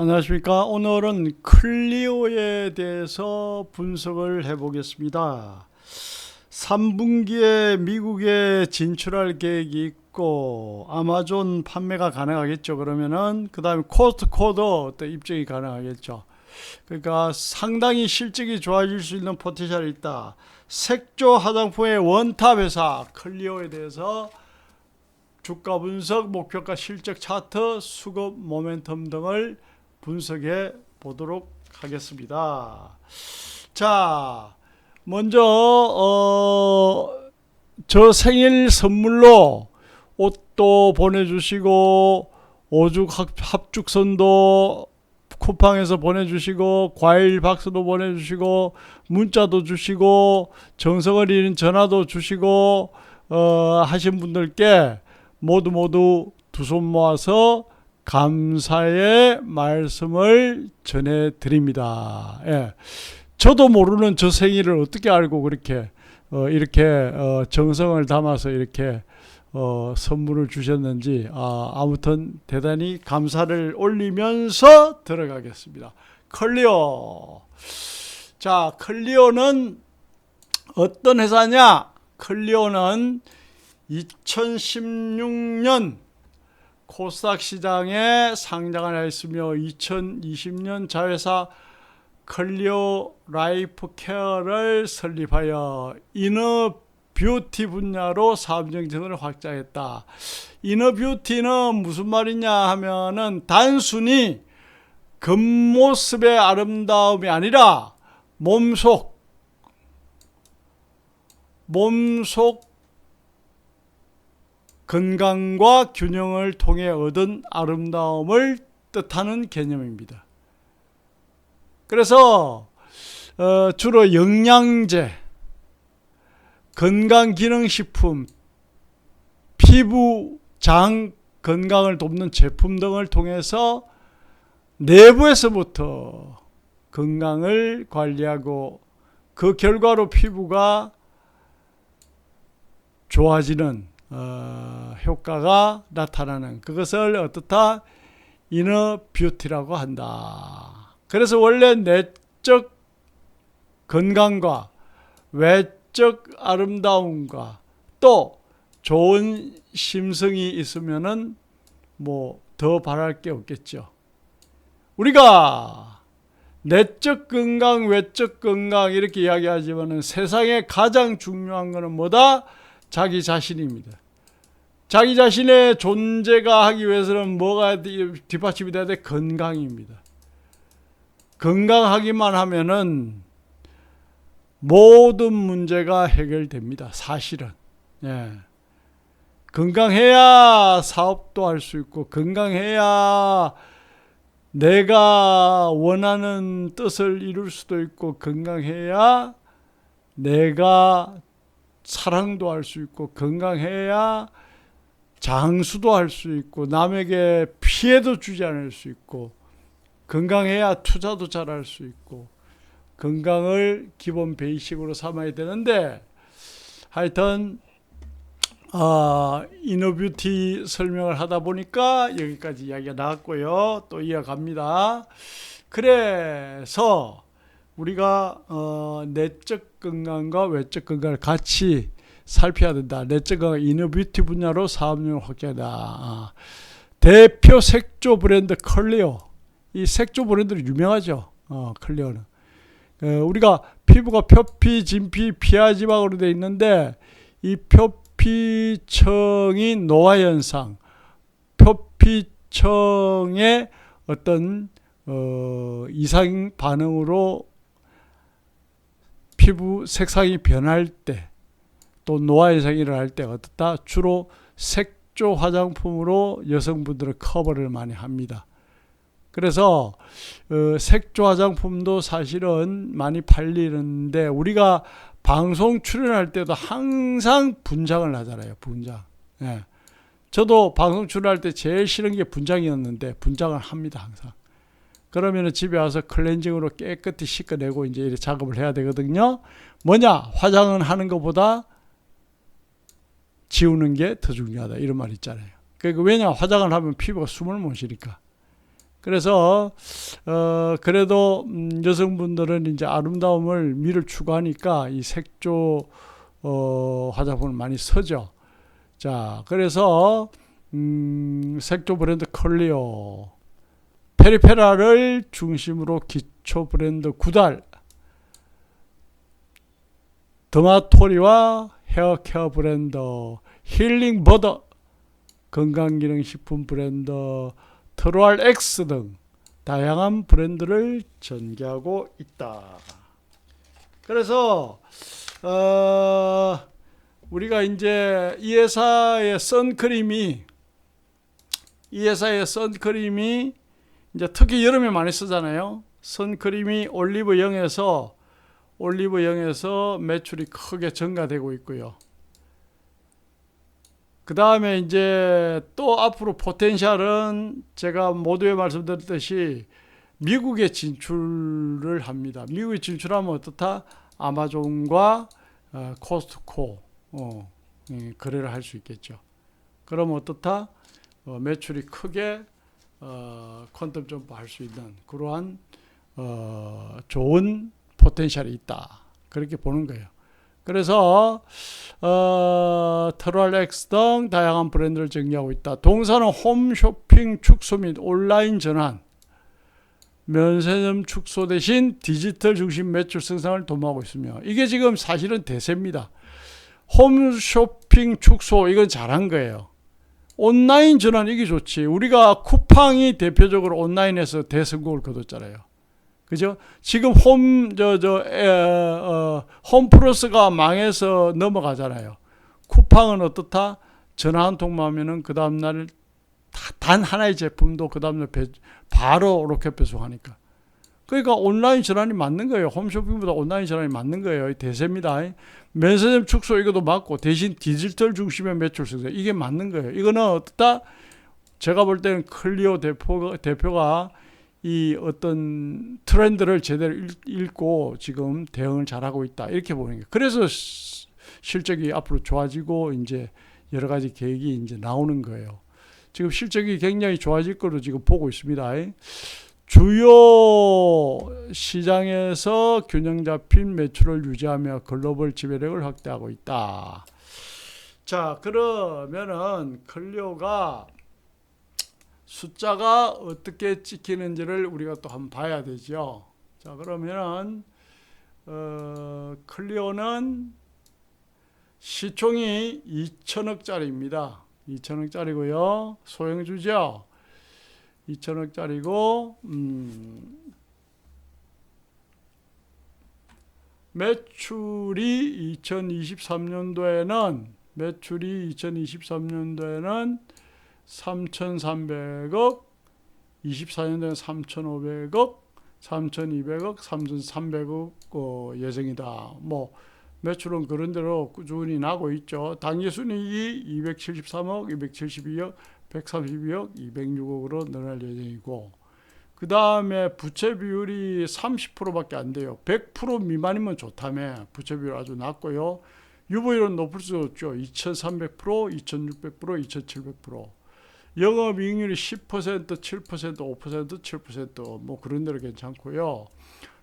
안녕하십니까. 오늘은 클리오에 대해서 분석을 해보겠습니다. 3분기에 미국에 진출할 계획이 있고 아마존 판매가 가능하겠죠. 그러면은 그 다음에 코스트코도 또 입증이 가능하겠죠. 그러니까 상당히 실적이 좋아질 수 있는 포텐셜이 있다. 색조 화장품의 원탑 회사 클리오에 대해서 주가 분석, 목표가 실적 차트, 수급 모멘텀 등을 분석해 보도록 하겠습니다. 자, 먼저 저 생일 선물로 옷도 보내주시고 오죽 합죽선도 쿠팡에서 보내주시고 과일 박스도 보내주시고 문자도 주시고 정성을 잃은 전화도 주시고 하신 분들께 모두 두 손 모아서 감사의 말씀을 전해드립니다. 예. 저도 모르는 저 생일을 어떻게 알고 그렇게 이렇게 정성을 담아서 이렇게 선물을 주셨는지 아무튼 대단히 감사를 올리면서 들어가겠습니다. 클리오. 자, 클리오는 어떤 회사냐? 클리오는 2016년 코스닥 시장에 상장을 했으며 2020년 자회사 클리오 라이프 케어를 설립하여 이너 뷰티 분야로 사업 정책을 확장했다. 이너 뷰티는 무슨 말이냐 하면은 단순히 겉모습의 아름다움이 아니라 몸속 건강과 균형을 통해 얻은 아름다움을 뜻하는 개념입니다. 그래서 주로 영양제, 건강기능식품, 피부, 장 건강을 돕는 제품 등을 통해서 내부에서부터 건강을 관리하고 그 결과로 피부가 좋아지는 효과가 나타나는 그것을 어떻다? 이너 뷰티라고 한다. 그래서 원래 내적 건강과 외적 아름다움과 또 좋은 심성이 있으면은 뭐 더 바랄 게 없겠죠. 우리가 내적 건강, 외적 건강 이렇게 이야기하지만은 세상에 가장 중요한 것은 뭐다? 자기 자신입니다. 자기 자신의 존재가 하기 위해서는 뭐가 뒷받침이 돼야 돼? 건강입니다. 건강하기만 하면은 모든 문제가 해결됩니다. 사실은. 예. 건강해야 사업도 할 수 있고, 건강해야 내가 원하는 뜻을 이룰 수도 있고, 건강해야 내가 사랑도 할 수 있고, 건강해야 장수도 할 수 있고, 남에게 피해도 주지 않을 수 있고, 건강해야 투자도 잘할 수 있고, 건강을 기본 베이식으로 삼아야 되는데, 하여튼 이너뷰티 설명을 하다 보니까 여기까지 이야기가 나왔고요. 또 이어갑니다. 그래서 우리가 내적 건강과 외적 건강을 같이 살펴야 된다. 내적 건강 이너뷰티 분야로 사업용을 확대하다. 대표 색조 브랜드 클리오. 이 색조 브랜드는 유명하죠. 클리오는. 우리가 피부가 표피, 진피, 피하지방으로 되어 있는데 이 표피층이 노화 현상, 표피층의 어떤 이상 반응으로 피부 색상이 변할 때 또 노화 현상이 일어날 때 어떻다? 주로 색조 화장품으로 여성분들은 커버를 많이 합니다. 그래서 색조 화장품도 사실은 많이 팔리는데 우리가 방송 출연할 때도 항상 분장을 하잖아요. 분장. 예. 저도 방송 출연할 때 제일 싫은 게 분장이었는데 분장을 합니다. 항상. 그러면 집에 와서 클렌징으로 깨끗이 씻어내고 이제 이렇게 작업을 해야 되거든요. 뭐냐? 화장은 하는 것보다 지우는 게 더 중요하다. 이런 말 있잖아요. 그러니까 왜냐? 화장을 하면 피부가 숨을 못 쉬니까. 그래서 그래도 여성분들은 이제 아름다움을 미를 추구하니까 이 색조 화장품을 많이 쓰죠. 자, 그래서 색조 브랜드 클리오, 페리페라를 중심으로 기초 브랜드 구달, 더마토리와 헤어케어 브랜드, 힐링 버더, 건강기능식품 브랜드, 트로알 X 등 다양한 브랜드를 전개하고 있다. 그래서 우리가 이제 이 회사의 선크림이 이제 특히 여름에 많이 쓰잖아요. 선크림이 올리브영에서 매출이 크게 증가되고 있고요. 그 다음에 이제 또 앞으로 포텐셜은 제가 모두에 말씀드렸듯이 미국에 진출을 합니다. 미국에 진출하면 어떻다? 아마존과 코스트코 거래를 할 수 있겠죠. 그러면 어떻다? 매출이 크게 퀀텀 점프할 수 있는 그러한 좋은 포텐셜이 있다. 그렇게 보는 거예요. 그래서 트롤렉스 등 다양한 브랜드를 정리하고 있다. 동사는 홈쇼핑 축소 및 온라인 전환, 면세점 축소 대신 디지털 중심 매출 성장을 도모하고 있으며, 이게 지금 사실은 대세입니다. 홈쇼핑 축소, 이건 잘한 거예요. 온라인 전환, 이게 좋지. 우리가 쿠팡이 대표적으로 온라인에서 대성공을 거뒀잖아요. 그죠? 지금 홈플러스가 망해서 넘어가잖아요. 쿠팡은 어떻다? 전화 한 통만 하면은 그 다음날 단 하나의 제품도 그 다음날 바로 로켓 배송하니까. 그러니까 온라인 전환이 맞는 거예요. 홈쇼핑보다 온라인 전환이 맞는 거예요. 대세입니다. 면세점 축소 이것도 맞고, 대신 디지털 중심의 매출 성장, 이게 맞는 거예요. 이거는 어떻다? 제가 볼 때는 클리오 대표가 이 어떤 트렌드를 제대로 읽고 지금 대응을 잘하고 있다, 이렇게 보는 거예요. 그래서 실적이 앞으로 좋아지고 이제 여러 가지 계획이 이제 나오는 거예요. 지금 실적이 굉장히 좋아질 거로 지금 보고 있습니다. 주요 시장에서 균형 잡힌 매출을 유지하며 글로벌 지배력을 확대하고 있다. 자, 그러면은 클리오가 숫자가 어떻게 찍히는지를 우리가 또 한번 봐야 되죠. 자, 그러면은 클리오는 시총이 2천억짜리입니다. 2천억짜리고요. 소형주죠. 2천억짜리고 매출이 2023년도에는 3,300억, 24년도에는 3,500억, 3,200억, 3,300억 예정이다. 뭐 매출은 그런 대로 꾸준히 나고 있죠. 당기순이익이 273억, 272억, 132억, 206억으로 늘어날 예정이고, 그 다음에 부채 비율이 30%밖에 안 돼요. 100% 미만이면 좋다며 부채 비율 아주 낮고요. 유보율은 높을 수 없죠. 2,300%, 2,600%, 2,700%. 영업이익률이 10%, 7%, 5%, 7%, 뭐 그런 대로 괜찮고요.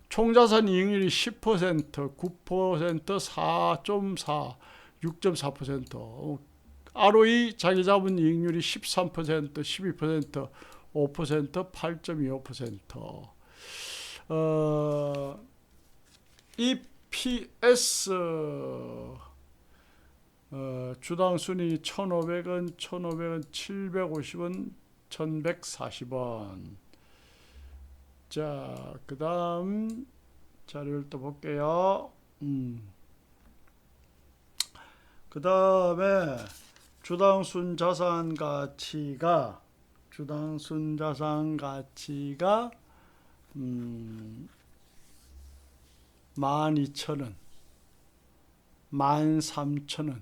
총자산 이익률이 10%, 9%, 4.4, 6.4%. ROE 자기자본 이익률이 13%, 12%, 5%, 8.25%. EPS 주당 순위 1,500원, 1,500원, 750원, 1,140원. 자, 그 다음 자료를 또 볼게요. 그 다음에 주당순 자산 가치가 12,000원, 12,000원, 13,000원,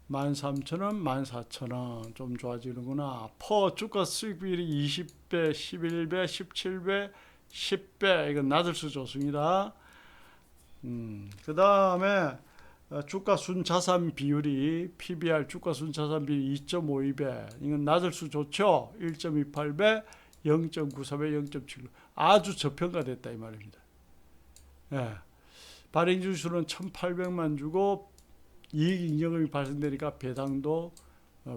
13,000원, 14,000원. 좀 좋아지는구나. 주가 수익 비율이 20배, 11배, 17배, 10배. 이건 낮을수록 좋습니다. 그 다음에 주가 순자산 비율이 PBR 주가 순자산 비율 2.52배. 이건 낮을수록 좋죠. 1.28배, 0.93에 0.7. 아주 저평가됐다 이 말입니다. 예. 발행주수는 1,800만 주고 이익 잉여금이 발생되니까 배당도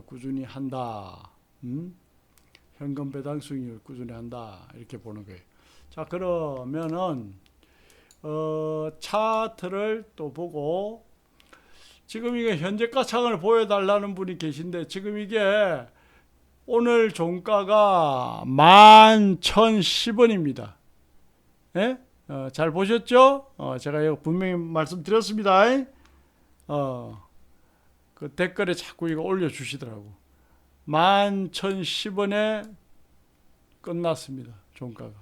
꾸준히 한다. 현금 배당 수익률 꾸준히 한다. 이렇게 보는 거예요. 자, 그러면은 차트를 또 보고, 지금 이게 현재가 창을 보여달라는 분이 계신데, 지금 이게 오늘 종가가 11,010원입니다. 예? 잘 보셨죠? 제가 이거 분명히 말씀드렸습니다. 그 댓글에 자꾸 이거 올려주시더라고. 11,010원에 끝났습니다. 종가가.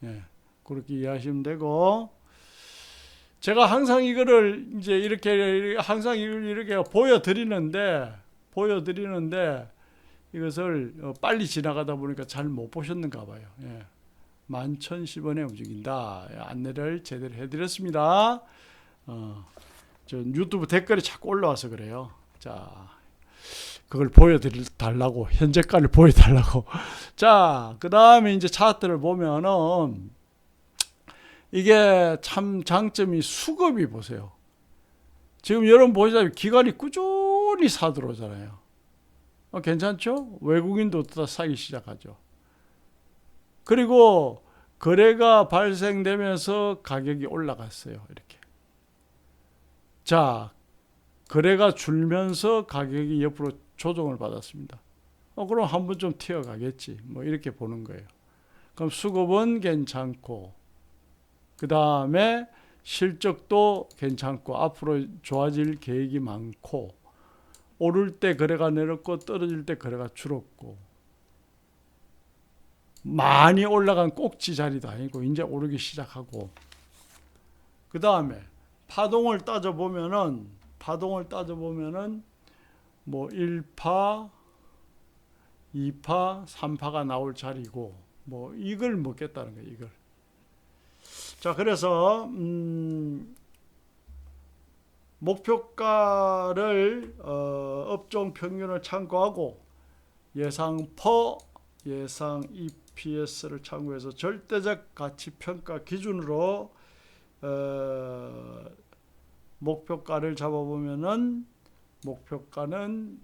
예, 그렇게 이해하시면 되고, 제가 항상 이거를 이제 이렇게 항상 이렇게 보여드리는데 이것을 빨리 지나가다 보니까 잘 못 보셨는가 봐요. 예. 11,010원에 움직인다. 안내를 제대로 해드렸습니다. 저 유튜브 댓글이 자꾸 올라와서 그래요. 자, 그걸 보여달라고, 현재가를 보여달라고. 자, 그 다음에 이제 차트를 보면은, 이게 참 장점이 수급이 보세요. 지금 여러분 보시다시피 기관이 꾸준히 사 들어오잖아요. 괜찮죠? 외국인도 또 사기 시작하죠. 그리고 거래가 발생되면서 가격이 올라갔어요. 이렇게. 자, 거래가 줄면서 가격이 옆으로 조정을 받았습니다. 그럼 한 번 좀 튀어가겠지. 뭐 이렇게 보는 거예요. 그럼 수급은 괜찮고, 그 다음에 실적도 괜찮고, 앞으로 좋아질 계획이 많고, 오를 때 거래가 늘었고, 떨어질 때 거래가 줄었고, 많이 올라간 꼭지 자리도 아니고 이제 오르기 시작하고, 그 다음에 파동을 따져보면은 뭐 1파, 2파, 3파가 나올 자리고, 뭐 이걸 먹겠다는 거예요. 이걸. 자, 그래서 목표가를 업종 평균을 참고하고 예상 EPS를 참고해서 절대적 가치 평가 기준으로 목표가를 잡아보면은, 목표가는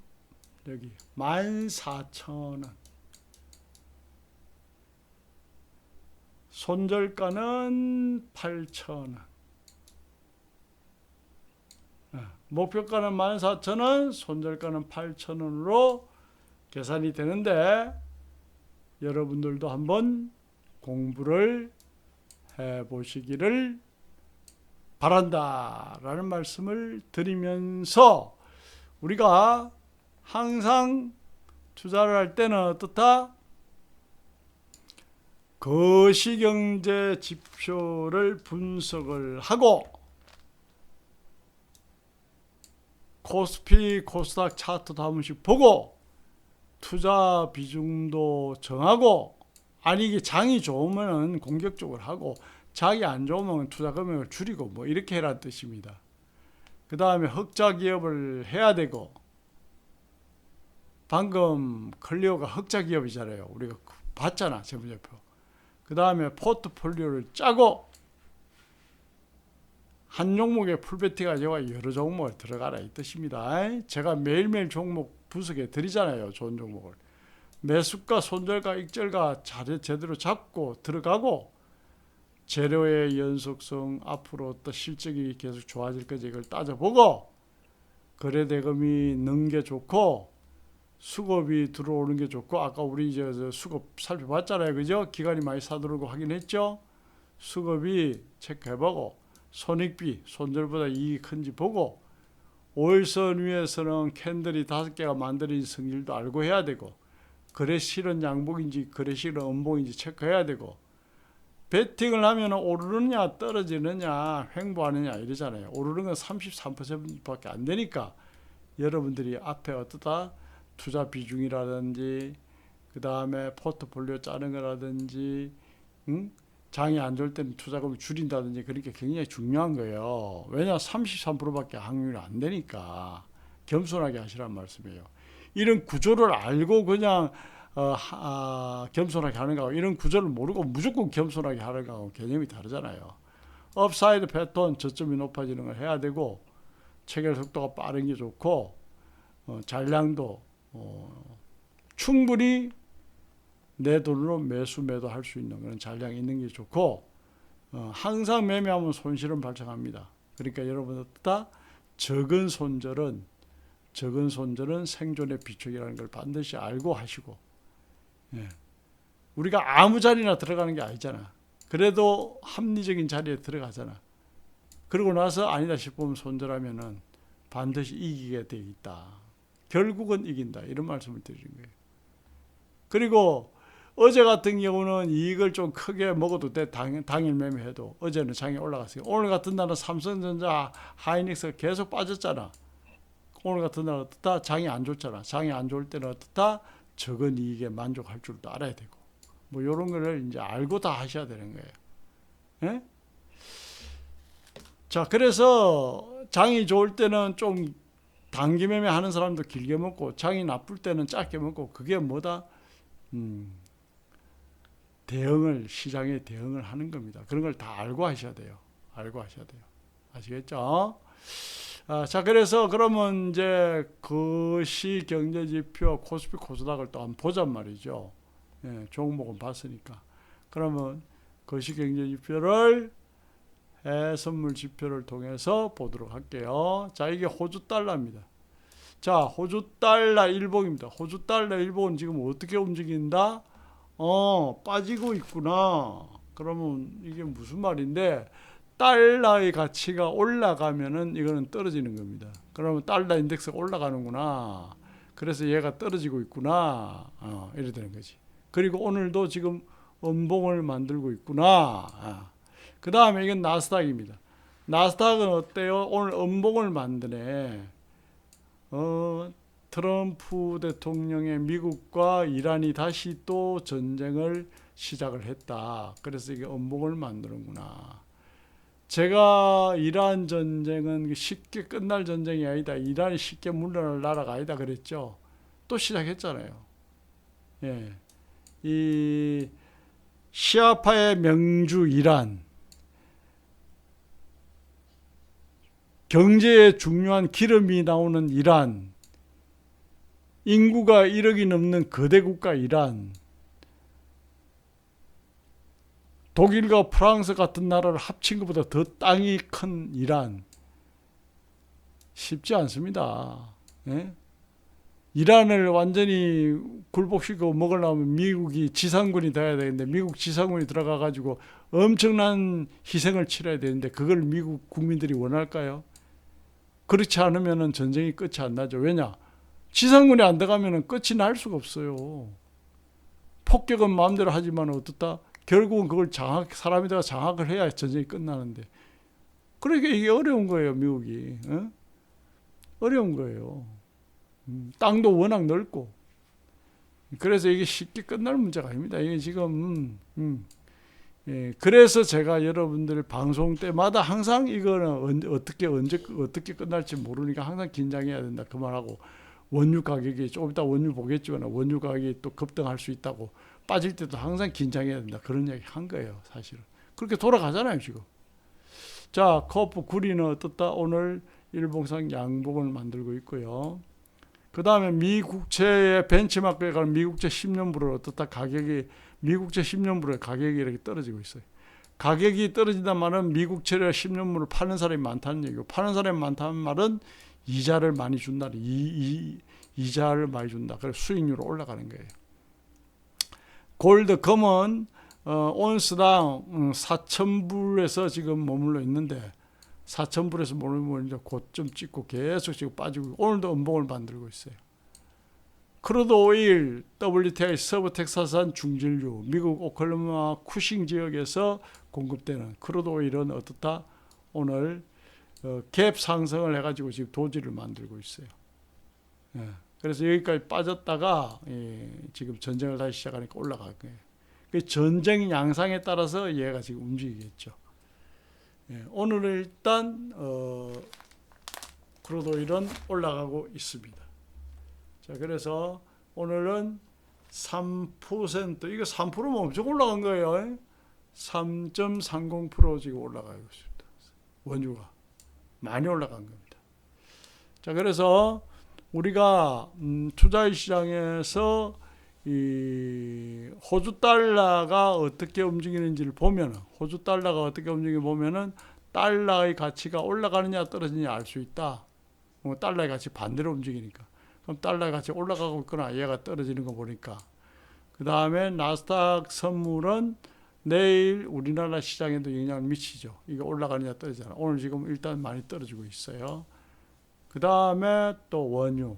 여기 14,000원, 손절가는 8,000원. 목표가는 14,000원, 손절가는 8,000원으로 계산이 되는데, 여러분들도 한번 공부를 해보시기를 바란다라는 말씀을 드리면서, 우리가 항상 투자를 할 때는 어떻다? 거시경제 지표를 분석을 하고, 코스피, 코스닥 차트도 한 번씩 보고, 투자 비중도 정하고, 아니 이게 장이 좋으면 공격적으로 하고, 장이 안 좋으면 투자 금액을 줄이고, 뭐 이렇게 해라는 뜻입니다. 그 다음에 흑자 기업을 해야 되고, 방금 클리오가 흑자 기업이잖아요. 우리가 봤잖아, 재무제표. 그 다음에 포트폴리오를 짜고, 한 종목에 풀베팅이 아니라 여러 종목을 들어가라 이 뜻입니다. 제가 매일매일 종목 분석해 드리잖아요. 좋은 종목을. 매수가, 손절가, 익절가 제대로 잡고 들어가고, 재료의 연속성, 앞으로 또 실적이 계속 좋아질 거지 이걸 따져보고, 거래대금이 는 게 좋고, 수급이 들어오는 게 좋고, 아까 우리 이제 수급 살펴봤잖아요. 그죠? 기관이 많이 사들어오고 확인했죠? 수급이 체크해보고, 손익비, 손절보다 이익이 큰지 보고, 5일선 위에서는 캔들이 5개가 만들어진 성질도 알고 해야 되고, 거래실은 양봉인지 거래실은 음봉인지 체크해야 되고, 베팅을 하면 오르느냐 떨어지느냐 횡보하느냐 이러잖아요. 오르는 건 33%밖에 안 되니까 여러분들이 앞에 어떠다 투자 비중이라든지, 그 다음에 포트폴리오 짜는 거라든지, 장이 안 좋을 때는 투자금을 줄인다든지, 그런 게 굉장히 중요한 거예요. 왜냐? 33%밖에 확률이 안 되니까 겸손하게 하시란 말씀이에요. 이런 구조를 알고 그냥 겸손하게 하는 거하고 이런 구조를 모르고 무조건 겸손하게 하는 거하고 개념이 다르잖아요. 업사이드 패턴, 저점이 높아지는 걸 해야 되고 체결 속도가 빠른 게 좋고 잔량도 충분히 내 돈으로 매수 매도할 수 있는 그런 잔량이 있는 게 좋고 항상 매매하면 손실은 발생합니다. 그러니까 여러분들 다 적은 손절은 생존의 비축이라는 걸 반드시 알고 하시고, 예. 우리가 아무 자리나 들어가는 게 아니잖아. 그래도 합리적인 자리에 들어가잖아. 그러고 나서 아니다 싶으면 손절하면은 반드시 이기게 돼 있다. 결국은 이긴다. 이런 말씀을 드리는 거예요. 그리고 어제 같은 경우는 이익을 좀 크게 먹어도 돼. 당일 매매해도. 어제는 장이 올라갔어요. 오늘 같은 날은 삼성전자, 하이닉스가 계속 빠졌잖아. 오늘 같은 날은 어떻다? 장이 안 좋잖아. 장이 안 좋을 때는 어떻다? 적은 이익에 만족할 줄도 알아야 되고. 뭐 이런 거를 이제 알고 다 하셔야 되는 거예요. 예? 자, 그래서 장이 좋을 때는 좀 단기 매매 하는 사람도 길게 먹고, 장이 나쁠 때는 짧게 먹고, 그게 뭐다? 시장에 대응을 하는 겁니다. 그런 걸 다 알고 하셔야 돼요. 알고 하셔야 돼요. 아시겠죠? 자, 그래서 그러면 이제 거시 경제지표, 코스피, 코스닥을 또 한번 보잔 말이죠. 예, 종목은 봤으니까. 그러면 거시 경제지표를 해선물 지표를 통해서 보도록 할게요. 자, 이게 호주 달러입니다. 자, 호주 달러 일봉입니다. 호주 달러 일봉은 지금 어떻게 움직인다? 빠지고 있구나. 그러면 이게 무슨 말인데, 달러의 가치가 올라가면은 이거는 떨어지는 겁니다. 그러면 달러 인덱스가 올라가는구나. 그래서 얘가 떨어지고 있구나. 이래 되는 거지. 그리고 오늘도 지금 음봉을 만들고 있구나. 그 다음에 이건 나스닥입니다. 나스닥은 어때요? 오늘 음봉을 만드네. 트럼프 대통령의 미국과 이란이 다시 또 전쟁을 시작을 했다. 그래서 이게 음봉을 만드는구나. 제가 이란 전쟁은 쉽게 끝날 전쟁이 아니다. 이란이 쉽게 물러날 나라가 아니다 그랬죠. 또 시작했잖아요. 예. 이 시아파의 명주 이란, 경제에 중요한 기름이 나오는 이란, 인구가 1억이 넘는 거대 국가 이란, 독일과 프랑스 같은 나라를 합친 것보다 더 땅이 큰 이란. 쉽지 않습니다. 예? 이란을 완전히 굴복시키고 먹으려면 미국이 지상군이 돼야 되는데, 미국 지상군이 들어가 가지고 엄청난 희생을 치러야 되는데, 그걸 미국 국민들이 원할까요? 그렇지 않으면 전쟁이 끝이 안 나죠. 왜냐? 지상군이 안 들어가면 끝이 날 수가 없어요. 폭격은 마음대로 하지만 어떻다? 결국은 그걸 사람에다가 장악을 해야 전쟁이 끝나는데. 그러니까 이게 어려운 거예요, 미국이. 어려운 거예요. 땅도 워낙 넓고. 그래서 이게 쉽게 끝날 문제가 아닙니다. 이게 지금, 예, 그래서 제가 여러분들 방송 때마다 항상 이거는 어떻게 끝날지 모르니까 항상 긴장해야 된다. 그 말하고, 원유 가격이, 조금 이따 원유 보겠지만, 원유 가격이 또 급등할 수 있다고, 빠질 때도 항상 긴장해야 된다. 그런 이야기 한 거예요, 사실은. 그렇게 돌아가잖아요, 지금. 자, 커프 구리는 어떻다? 오늘 일봉상 양봉을 만들고 있고요. 그 다음에 미국채의 벤치마크에 가는 미국채 10년물은 어떻다? 미국채 10년물의 가격이 이렇게 떨어지고 있어요. 가격이 떨어진다는 말은 미국채를 10년물을 파는 사람이 많다는 얘기고, 파는 사람이 많다는 말은 이자를 많이 준다는, 이자를 많이 준다. 그래서 수익률이 올라가는 거예요. 골드, 금은 온스당 4,000불에서 지금 머물러 있는데, 4,000불에서 머물러 있는데 고점 찍고 계속 지금 빠지고, 오늘도 음봉을 만들고 있어요. 크루드 오일, WTI 서부 텍사스산 중진류, 미국 오클라호마 쿠싱 지역에서 공급되는 크루드 오일은 어떻다? 오늘 갭 상승을 해가지고 지금 도지를 만들고 있어요. 예. 그래서 여기까지 빠졌다가 지금 전쟁을 다시 시작하니까 올라갈 거예요. 그 전쟁 양상에 따라서 얘가 지금 움직이겠죠. 예. 오늘은 일단 크루드 오일은 올라가고 있습니다. 자, 그래서 오늘은 3%, 이거 3%면 엄청 올라간 거예요. 3.30% 지금 올라가고 있습니다. 원유가 많이 올라간 겁니다. 자, 그래서 우리가 투자 시장에서 이 호주 달러가 어떻게 움직이는지를 보면은, 호주 달러가 어떻게 움직이는지 보면은 달러의 가치가 올라가느냐 떨어지느냐 알 수 있다. 달러의 가치 반대로 움직이니까. 그럼 달러의 가치 올라가고 있거나 얘가 떨어지는 거 보니까. 그 다음에 나스닥 선물은 내일 우리나라 시장에도 영향을 미치죠. 이게 올라가느냐 떨어지느냐. 오늘 지금 일단 많이 떨어지고 있어요. 그 다음에 또 원유.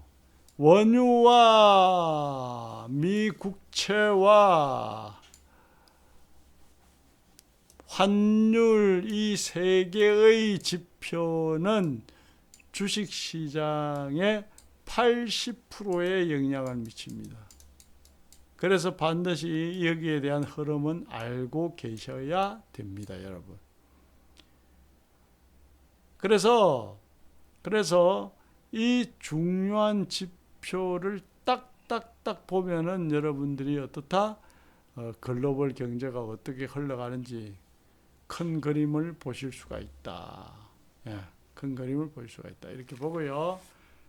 원유와 미 국채와 환율 이 세 개의 지표는 주식시장에 80%의 영향을 미칩니다. 그래서 반드시 여기에 대한 흐름은 알고 계셔야 됩니다, 여러분. 그래서 이 중요한 지표를 딱딱딱 보면은 여러분들이 어떻다? 글로벌 경제가 어떻게 흘러가는지 큰 그림을 보실 수가 있다. 예, 큰 그림을 볼 수가 있다. 이렇게 보고요.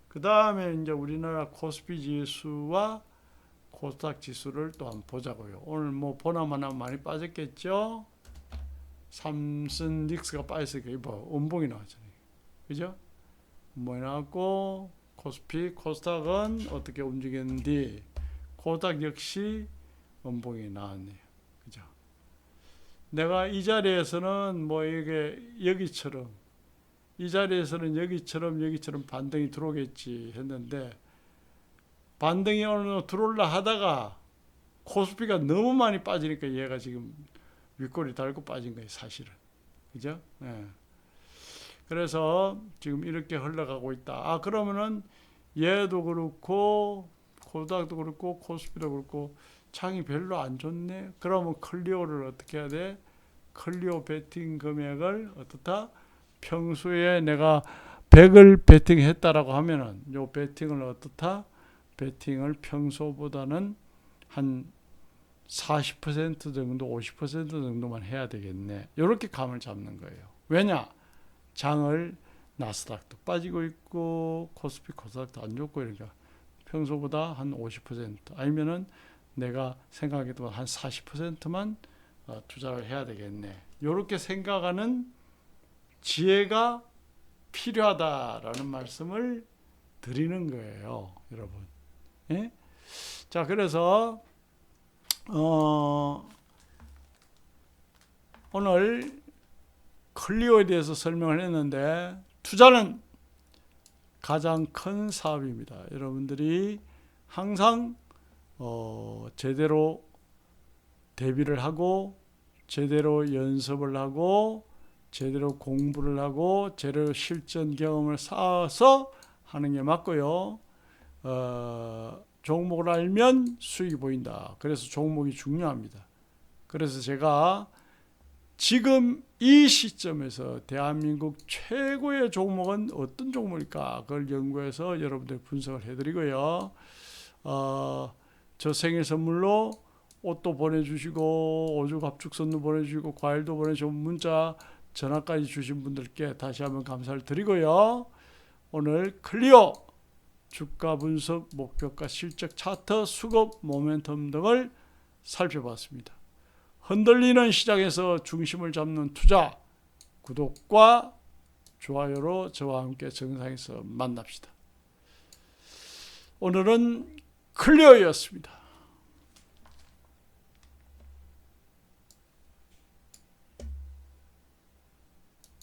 그 다음에 이제 우리나라 코스피 지수와 코스닥 지수를 또 한번 보자고요. 오늘 뭐 보나마나 많이 빠졌겠죠? 삼성 닉스가 빠졌으니까 이거 음봉이 나왔잖아요. 그죠? 음봉이 나왔고, 코스피, 코스닥은 어떻게 움직였는지, 코스닥 역시 음봉이 나왔네요. 그죠? 내가 이 자리에서는 뭐 이게 여기처럼, 이 자리에서는 여기처럼 반등이 들어오겠지 했는데, 반등이 어느 들어올라 하다가 코스피가 너무 많이 빠지니까 얘가 지금 윗꼬리 달고 빠진 거예요, 사실은. 그죠? 예. 그래서 지금 이렇게 흘러가고 있다. 그러면은 얘도 그렇고, 코스닥도 그렇고, 코스피도 그렇고, 창이 별로 안 좋네? 그러면 클리오를 어떻게 해야 돼? 클리오 베팅 금액을 어떻다? 평소에 내가 100을 베팅했다라고 하면은 요 베팅을 어떻다? 베팅을 평소보다는 한 40% 정도, 50% 정도만 해야 되겠네. 이렇게 감을 잡는 거예요. 왜냐? 장을 나스닥도 빠지고 있고 코스피, 코스닥도 안 좋고 이러니까 평소보다 한 50% 아니면은 내가 생각해도 한 40%만 투자를 해야 되겠네. 이렇게 생각하는 지혜가 필요하다라는 말씀을 드리는 거예요, 여러분. 예? 자, 그래서 오늘 클리오에 대해서 설명을 했는데 투자는 가장 큰 사업입니다. 여러분들이 항상 제대로 대비를 하고 제대로 연습을 하고 제대로 공부를 하고 제대로 실전 경험을 쌓아서 하는 게 맞고요. 종목을 알면 수익이 보인다. 그래서 종목이 중요합니다. 그래서 제가 지금 이 시점에서 대한민국 최고의 종목은 어떤 종목일까? 그걸 연구해서 여러분들 분석을 해드리고요. 저 생일 선물로 옷도 보내주시고 오죽 압축선도 보내주시고 과일도 보내주시고 문자 전화까지 주신 분들께 다시 한번 감사를 드리고요. 오늘 클리오 주가 분석, 목표가, 실적 차트, 수급, 모멘텀 등을 살펴봤습니다. 흔들리는 시장에서 중심을 잡는 투자, 구독과 좋아요로 저와 함께 정상에서 만납시다. 오늘은 클리오였습니다.